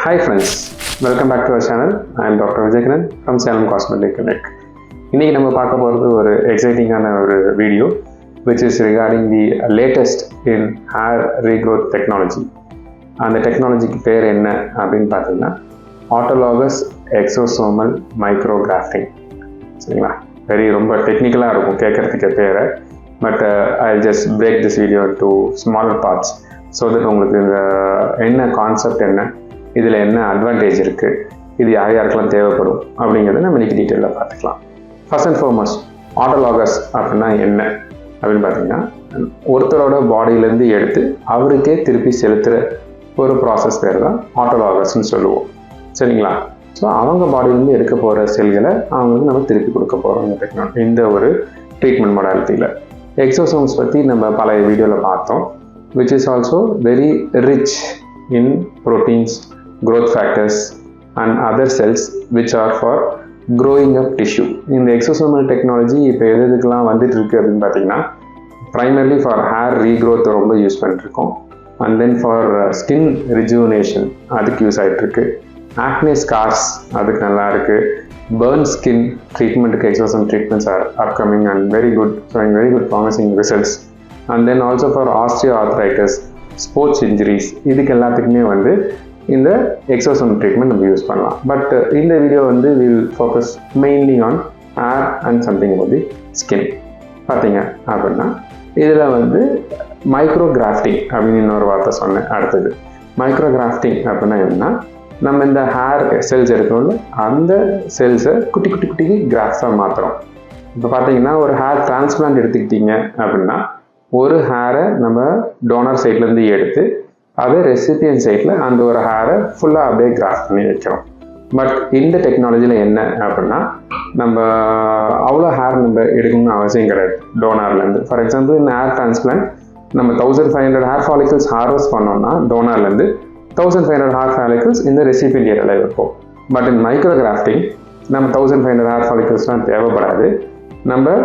Hi friends, welcome back to our channel. I am Dr. Vijayakannan from Salem Cosmetic Clinic. இன்னைக்கு நம்ம பார்க்க போகிறது ஒரு எக்ஸைட்டிங்கான ஒரு video which is regarding the latest in hair regrowth technology. அந்த டெக்னாலஜிக்கு பேர் என்ன அப்படின்னு பார்த்தீங்கன்னா ஆட்டோலாகஸ் எக்ஸோசோமல் மைக்ரோகிராஃப்டிங். சரிங்களா, ரொம்ப டெக்னிக்கலாக இருக்கும் கேட்குறதுக்கு பேரை. But I just break this video to smaller parts so that உங்களுக்கு இந்த என்ன கான்செப்ட் என்ன, இதில் என்ன அட்வான்டேஜ் இருக்குது, இது யார் யாருக்கெல்லாம் தேவைப்படும் அப்படிங்கிறத நம்ம இன்றைக்கி டீட்டெயிலாக பார்த்துக்கலாம். ஃபர்ஸ்ட் அண்ட் ஃபார்மோஸ்ட் ஆட்டோலாகஸ் அப்படின்னா என்ன அப்படின்னு பார்த்தீங்கன்னா, ஒருத்தரோட பாடியிலேருந்து எடுத்து அவருக்கே திருப்பி செலுத்துகிற ஒரு ப்ராசஸ் பேர் தான் ஆட்டோலாகஸ்ன்னு சொல்லுவோம். சரிங்களா, ஸோ அவங்க பாடியிலேருந்து எடுக்க போகிற செல்களை அவங்களுக்கு நம்ம திருப்பி கொடுக்க போகிறோம் இந்த டெக்னாலஜி, இந்த ஒரு ட்ரீட்மெண்ட் மொடாலிட்டியில். எக்ஸோசோம்ஸ் பற்றி நம்ம பல வீடியோவில் பார்த்தோம், which is also very rich in proteins, growth factors and other cells which are for growing up tissue. இந்த எக்ஸோசோமல் டெக்னாலஜி இப்போ எதுக்கெல்லாம் வந்துட்டு இருக்கு அப்படின்னு பார்த்தீங்கன்னா, primarily for hair regrowth ரொம்ப யூஸ் பண்ணிட்டுருக்கோம். And then for skin rejuvenation அதுக்கு யூஸ் ஆகிட்டுருக்கு. ஆக்னே ஸ்கார்ஸ் அதுக்கு நல்லா இருக்குது. burn skin ட்ரீட்மெண்ட்டுக்கு exosome treatments are upcoming and very good, showing very good promising results. And then also for osteoarthritis, sports injuries, இதுக்கு எல்லாத்துக்குமே வந்து இந்த எக்ஸோசோம் ட்ரீட்மெண்ட் நம்ம யூஸ் பண்ணலாம். பட் இந்த வீடியோ வந்து will focus mainly on hair and something about the skin. பார்த்தீங்க அப்படின்னா இதில் வந்து மைக்ரோகிராஃப்டிங் அப்படின்னு இன்னொரு வார்த்தை சொன்னேன். அடுத்தது மைக்ரோகிராஃப்டிங் அப்படின்னா என்னன்னா, நம்ம இந்த ஹேர் செல்ஸ் எடுக்கணும்ல, அந்த செல்ஸை குட்டி குட்டி குட்டி கிராஃப்ஸாக மாற்றுறோம். இப்போ பார்த்தீங்கன்னா ஒரு ஹேர் டிரான்ஸ்பிளான்ட் எடுத்துக்கிட்டீங்க அப்படின்னா, ஒரு ஹேரை நம்ம டோனர் சைட்லேருந்து எடுத்து அதை ரெசிபியன் சைட்டில் அந்த ஒரு ஹேரை ஃபுல்லாக அப்படியே கிராஃப்ட் பண்ணி வைக்கிறோம். பட் இந்த டெக்னாலஜியில் என்ன அப்படின்னா, நம்ம அவ்வளோ ஹேர் நம்ம எடுக்கணும்னு அவசியம் கிடையாது டோனர்லேருந்து. ஃபார் எக்ஸாம்பிள் இந்த ஹேர் டிரான்ஸ்பிளான்ட் நம்ம 1500 ஹேர் ஃபாலிகல்ஸ் ஹார்வெஸ்ட் பண்ணோம்னா டோனர்லேருந்து 1500 ஹேர் ஃபாலிகல்ஸ் இந்த ரெசிபியன் ஏரியாவில் வைப்போம். பட் இன் மைக்ரோகிராஃப்டிங் நம்ம 1500 ஹேர் ஃபாலிகல்ஸ்லாம் தேவைப்படாது. நம்ம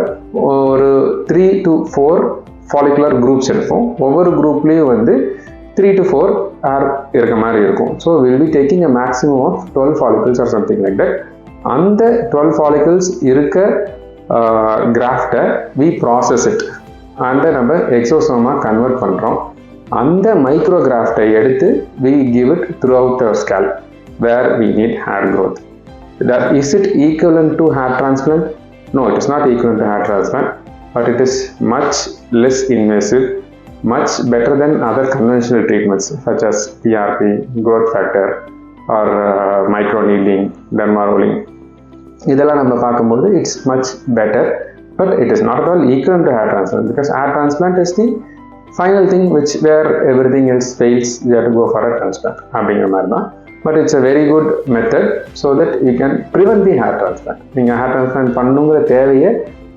ஒரு 3 to 4 ஃபாலிகுலர் குரூப்ஸ் எடுப்போம். ஒவ்வொரு குரூப்லேயும் வந்து 3 to 4 ஹேர் இருக்க மாதிரி இருக்கும். So will be taking a maximum of 12 follicles or something like that. அந்த 12 ஃபாலிகல்ஸ் இருக்க கிராஃப்டை வி ப்ராசஸ் இட் அந்த நம்ம எக்ஸோசோமாக கன்வெர்ட் பண்ணுறோம். அந்த மைக்ரோகிராஃப்டை எடுத்து we give it throughout our scalp where we need hair growth. Is it equivalent to hair transplant? No, it is not equivalent to hair transplant, but it is much less invasive, much better than other conventional treatments such as PRP, growth factor or microneedling, derma rolling. இதெல்லாம் நம்ம பார்க்கும்போது it's much better, but it is not at all equivalent to hair transplant, because hair transplant is the final thing which where everything else fails, we have to go for a transplant அப்படிங்கிற மாதிரி தான். But it's a very good method so that you can prevent the hair transplant. நீங்கள் hair transplant பண்ணுங்கிற தேவையை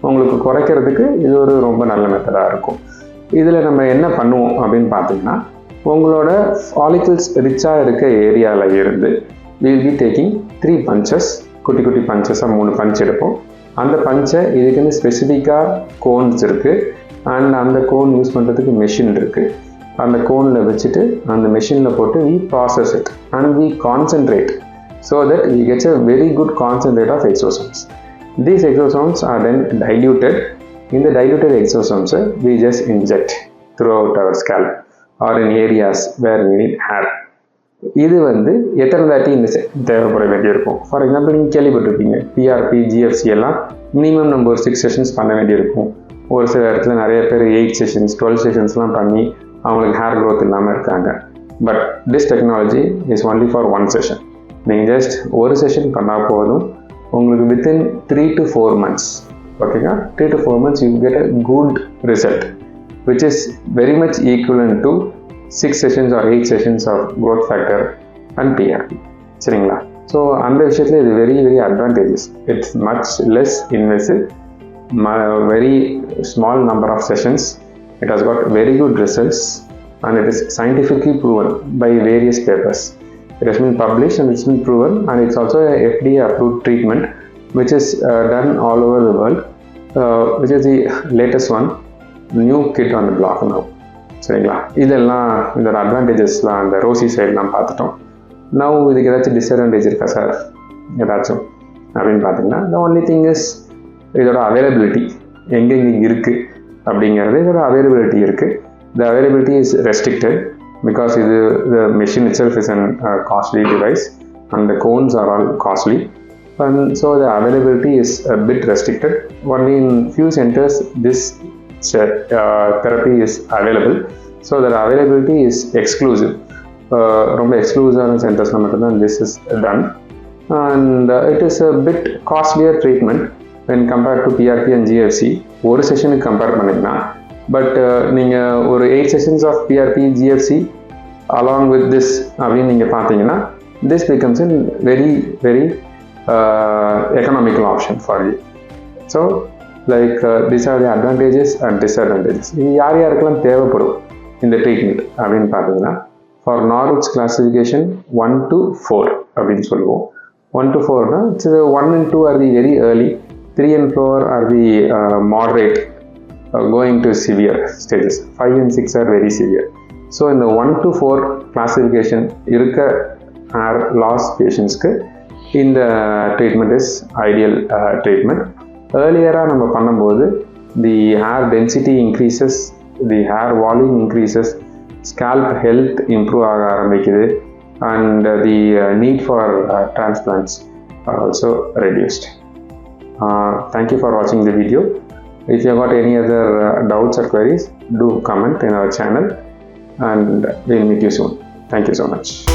உங்களுக்கு குறைக்கிறதுக்கு இது ஒரு ரொம்ப நல்ல மெத்தடாக இருக்கும். இதில் நம்ம என்ன பண்ணுவோம் அப்படின்னு பார்த்தீங்கன்னா, உங்களோட ஃபாலிகல்ஸ் ரிச்சாக இருக்க ஏரியாவில் இருந்து வில் பி டேக்கிங் 3 பஞ்சஸ், குட்டி குட்டி பஞ்சஸாக 3 பஞ்ச் எடுப்போம். அந்த பஞ்சை இதுக்குன்னு ஸ்பெசிஃபிக்காக கோன்ஸ் இருக்குது அண்ட் அந்த கோன் யூஸ் பண்ணுறதுக்கு மெஷின் இருக்குது. அந்த கோனில் வச்சுட்டு அந்த மெஷினில் போட்டு we process it and we concentrate so that we get a very good concentrate of exosomes. These exosomes are then diluted. In the diluted exosomes we just inject throughout our scalp or in areas where we need hair. இது வந்து எத்தனை தாட்டி இந்த தேவைப்பட வேண்டியிருக்கும். For example நீங்கள் கேள்விப்பட்டிருப்பீங்க, PRP, GFC எல்லாம் minimum நம்ம ஒரு 6 செஷன்ஸ் பண்ண வேண்டியிருக்கும். ஒரு சில இடத்துல நிறைய பேர் 8 செஷன்ஸ் 12 செஷன்ஸ்லாம் பண்ணி அவங்களுக்கு ஹேர் க்ரோத் இல்லாமல் இருக்காங்க. But this technology is only for 1 session. நீங்கள் ஜஸ்ட் ஒரு செஷன் பண்ணால் போதும், உங்களுக்கு வித்தின் 3 to 4 months, ஓகேங்களா, 3 to 4 months you get a good result which is very much equivalent to 6 sessions or 8 sessions of growth factor and PRP. சரிங்களா, so அந்த விஷயத்தில் இது very very advantages. It's much less invasive, very small number of sessions. It has got very good results and it is scientifically proven by various papers. It has been published and it's been proven, and it's also a FDA approved treatment which is done all over the world, which is the latest one, new kid on the block now. சரிங்களா, இதெல்லாம் இதோட அட்வான்டேஜஸ்லாம் அந்த Rousey சைட்லாம் பார்த்துட்டோம். Now இதுக்கு ஏதாச்சும் disadvantage இருக்கா sir ஏதாச்சும் அப்படின்னு பார்த்தீங்கன்னா the only thing is இதோட அவைலபிலிட்டி எங்கெங்கே இருக்குது அப்படிங்கிறது இதோட அவைலபிலிட்டி இருக்குது. the availability is restricted because the machine itself is an costly device and the cones are all costly, and so the availability is a bit restricted. Only in few centers this therapy is available, so the availability is exclusive. ரொம்ப எக்ஸ்க்ளூசிவான சென்டர்ஸில் மட்டும்தான் this is done, and it is a bit costlier treatment when compared to PRP and GFC. ஒரு செஷனுக்கு compare பண்ணிங்கன்னா but நீங்கள் ஒரு 8 sessions of PRP GFC along with this அப்படின்னு நீங்கள் பார்த்தீங்கன்னா this becomes a very very economical option for you. So like these are the advantages and disadvantages. இது யார் யாருக்கெல்லாம் தேவைப்படும் இந்த ட்ரீட்மெண்ட் அப்படின்னு பார்த்தீங்கன்னா for Norwich classification 1 to 4 அப்படின்னு சொல்லுவோம். 1 to 4னா it's 1 and 2 are the very early, 3 and 4 are the moderate going to severe stages, 5 and 6 are very severe. So in the 1 to 4 classification இருக்க hair loss patientsக்கு இந்த treatment is ideal treatment. Earlier-ஆக நம்ம பண்ணும்போது the hair density increases, the hair volume increases, scalp health improve ஆக ஆரம்பிக்குது, and the need for transplants are also reduced. Thank you for watching the video. If you have got any other doubts or queries, do comment in our channel and we'll meet you soon. Thank you so much.